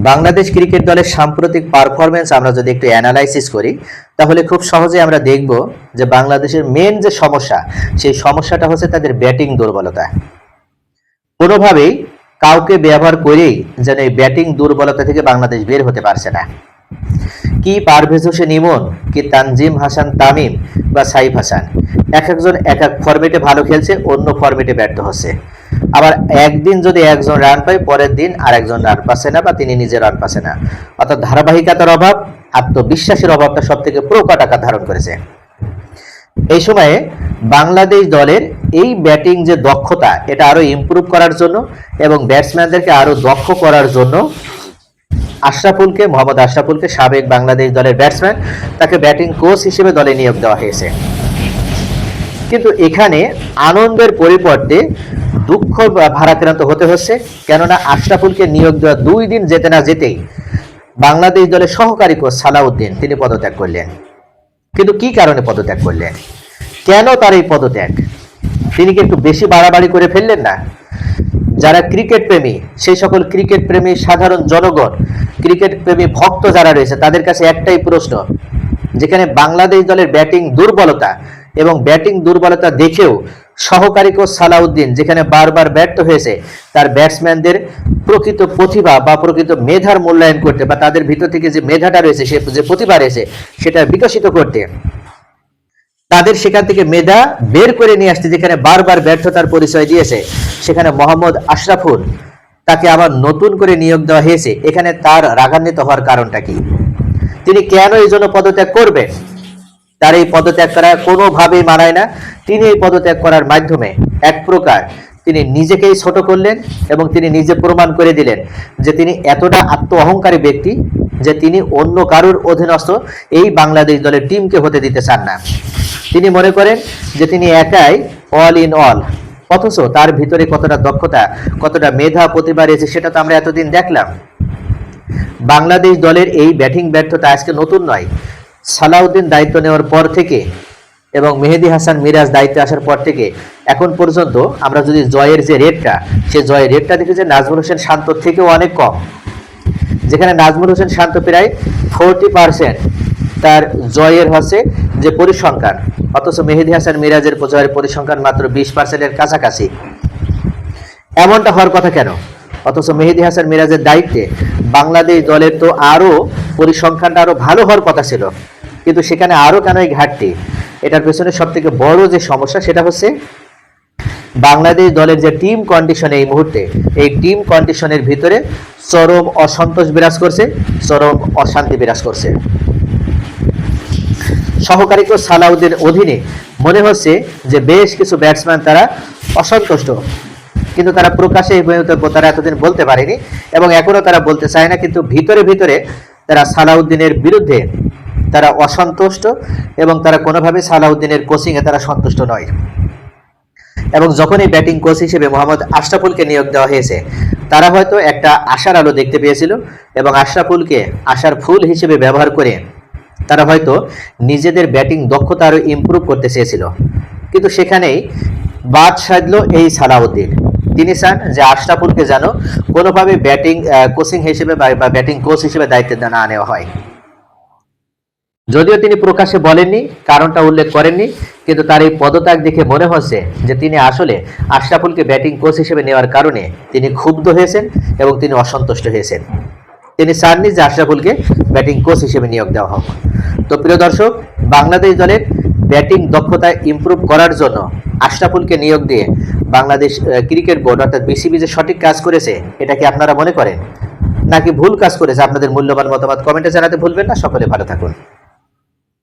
Bangladesh cricket দলের সাম্প্রতিক performance আমরা যদি একটু অ্যানালাইসিস করি তাহলে খুব সহজে আমরা দেখব যে বাংলাদেশের মেন যে সমস্যা সেই সমস্যাটা হচ্ছে তাদের ব্যাটিং দুর্বলতা। কোনোভাবেই কাউকে ব্যবহার করেই যেন এই ব্যাটিং দুর্বলতা থেকে বাংলাদেশ বের হতে পারছে না। কি পারভেজ হোসেন ইমন, কি তানজিম হাসান তামিম বা সাইফ হাসান, একজন এক এক ফরম্যাটে ভালো খেলছে, অন্য ফরম্যাটে ব্যর্থ হচ্ছে। আবার একদিন যদি একজন রান পায় পরের দিন আর একজন রান পাচ্ছে না বা তিনি নিজে রান পাচ্ছে না, অর্থাৎ ধারাবাহিকতার অভাব, আত্মবিশ্বাসের অভাবটা সব থেকে প্রকট আকার ধারণ করেছে। এই সময়ে বাংলাদেশ দলের এই ব্যাটিং যে দক্ষতা এটা আরো ইমপ্রুভ করার জন্য এবং ব্যাটসম্যানদেরকে আরো দক্ষ করার জন্য মোহাম্মদ আশরাফুলকে, সাবেক বাংলাদেশ দলের ব্যাটসম্যান, তাকে ব্যাটিং কোচ হিসেবে দলে নিয়োগ দেওয়া হয়েছে। কিন্তু এখানে আনন্দের পরিবর্তে দুঃখ ভারাক্রান্ত হতে হচ্ছে, কেননা আশরাফুলকে নিয়োগ দেওয়া 2 দিন যেতে না যেতেই বাংলাদেশ দলের সহকারী কোচ সালাউদ্দিন তিনি পদত্যাগ করলেন। কিন্তু কি কারণে পদত্যাগ করলেন, কেন তার এই পদত্যাগ? তিনি কি একটু বেশি বাড়াবাড়ি করে ফেললেন না? যারা ক্রিকেট প্রেমী, সেই সকল ক্রিকেট প্রেমী সাধারণ জনগণ, ক্রিকেট প্রেমী ভক্ত যারা রয়েছে তাদের কাছে একটাই প্রশ্ন, যেখানে বাংলাদেশ দলের ব্যাটিং দুর্বলতা এবং ব্যাটিং দুর্বলতা দেখেও সহকারী কোচ সালাউদ্দিন যেখানে বারবার ব্যর্থ হয়েছে তার ব্যাটসম্যানদের প্রকৃত প্রতিভা বা প্রকৃত মেধার মূল্যায়ন করতে বা তাদের ভিতর থেকে যে মেধাটা রয়েছে, সে যে প্রতিভা রয়েছে সেটা বিকশিত করতে, তাদের সেখান থেকে মেধা বের করে নিয়ে আসতে যেখানে বারবার ব্যর্থতার পরিচয় দিয়েছে, সেখানে মোহাম্মদ আশরাফুল তাকে আবার নতুন করে নিয়োগ দেওয়া হয়েছে। এখানে তার রাগান্বিত হওয়ার কারণটা কি? তিনি কেন এই জন্য পদত্যাগ করবেন? তার এই পদত্যাগ করা কোনোভাবেই মানায় না। তিনি এই পদত্যাগ করার মাধ্যমে এক প্রকার তিনি নিজেকেই ছোট করলেন এবং তিনি নিজে প্রমাণ করে দিলেন যে তিনি এতটা আত্ম অহংকারী ব্যক্তি যে তিনি অন্য কারুর অধীনস্থ এই বাংলাদেশ দলের টিমকে হতে দিতে চান না। তিনি মনে করেন যে তিনি একাই অল ইন অল, অথচ তার ভিতরে কতটা দক্ষতা, কতটা মেধা, প্রতিভা রয়েছে সেটা তো আমরা এতদিন দেখলাম। বাংলাদেশ দলের এই ব্যাটিং ব্যর্থতা আজকে নতুন নয়। সালাউদ্দিন দায়িত্ব নেওয়ার পর থেকে এবং মেহেদী হাসান মিরাজ দায়িত্বে আসার পর থেকে এখন পর্যন্ত আমরা যদি জয়ের যে রেটটা, সেই জয়ের রেটটা দেখি যে নাজমুল হোসেন শান্তর থেকেও অনেক কম। যেখানে নাজমুল হোসেন শান্ত প্রায় 40% তার জয়ের হচ্ছে যে পরিসংখ্যান, অথচ মেহেদী হাসান মিরাজের জয়ের পরিসংখ্যান মাত্র 20%-এর কাছাকাছি। এমনটা হওয়ার কথা কেন? অথচ মেহেদী হাসান মিরাজের দায়িত্বে বাংলাদেশ দলের তো আরো পরিসংখ্যানটা আরো ভালো হওয়ার কথা ছিল, কিন্তু সেখানে আরো কেন এই ঘাটতি? এটার পেছনে সব থেকে বড় যে সমস্যা সেটা হচ্ছে বাংলাদেশ দলের যে টিম কন্ডিশন এই মুহূর্তে, এই টিম কন্ডিশনের ভিতরে চরম অসন্তোষ বিরাজ করছে, চরম অশান্তি বিরাজ করছে। সহকারী কোচ সালাউদ্দিনের অধীনে মনে হচ্ছে যে বেশ কিছু ব্যাটসম্যান তারা অসন্তুষ্ট, কিন্তু তারা প্রকাশ্যে এই বক্তব্য তারা এতদিন বলতে পারেনি এবং এখনো তারা বলতে চায় না, কিন্তু ভিতরে ভিতরে তারা সালাউদ্দিনের বিরুদ্ধে তারা অসন্তুষ্ট এবং তারা কোনোভাবে সালাউদ্দিনের কোচিংয়ে তারা সন্তুষ্ট নয়। এবং যখন এই ব্যাটিং কোচ হিসেবে মোহাম্মদ আশরাফুলকে নিয়োগ দেওয়া হয়েছে, তারা হয়তো একটা আশার আলো দেখতে পেয়েছিল এবং আশরাফুলকে আশার ফুল হিসেবে ব্যবহার করে তারা হয়তো নিজেদের ব্যাটিং দক্ষতা আরো ইমপ্রুভ করতে চেয়েছিল। কিন্তু সেখানেই বাদ সাধলো এই সালাউদ্দিন। তিনি চান যে আশরাফুলকে যেন কোনোভাবে ব্যাটিং কোচিং হিসেবে বা ব্যাটিং কোচ হিসেবে দায়িত্ব না নেওয়া হয়। যদিও তিনি প্রকাশ্যে বলেননি, কারণটা উল্লেখ করেননি, কিন্তু তার এই পদত্যাগ দেখে মনে হচ্ছে যে তিনি আসলে আশরাফুলকে ব্যাটিং কোচ হিসেবে নেওয়ার কারণে তিনি ক্ষুব্ধ হয়েছেন এবং তিনি অসন্তুষ্ট হয়েছেন। তিনি চাননি যে আশরাফুলকে ব্যাটিং কোচ হিসেবে নিয়োগ দেওয়া হোক। তো প্রিয় দর্শক, বাংলাদেশ দলের ব্যাটিং দক্ষতা ইমপ্রুভ করার জন্য আশরাফুলকে নিয়োগ দিয়ে বাংলাদেশ ক্রিকেট বোর্ড অর্থাৎ বিসিবি যে সঠিক কাজ করেছে এটা কি আপনারা মনে করেন, নাকি ভুল কাজ করেছে? আপনাদের মূল্যবান মতামত কমেন্টে জানাতে ভুলবেন না। সকলে ভালো থাকুন।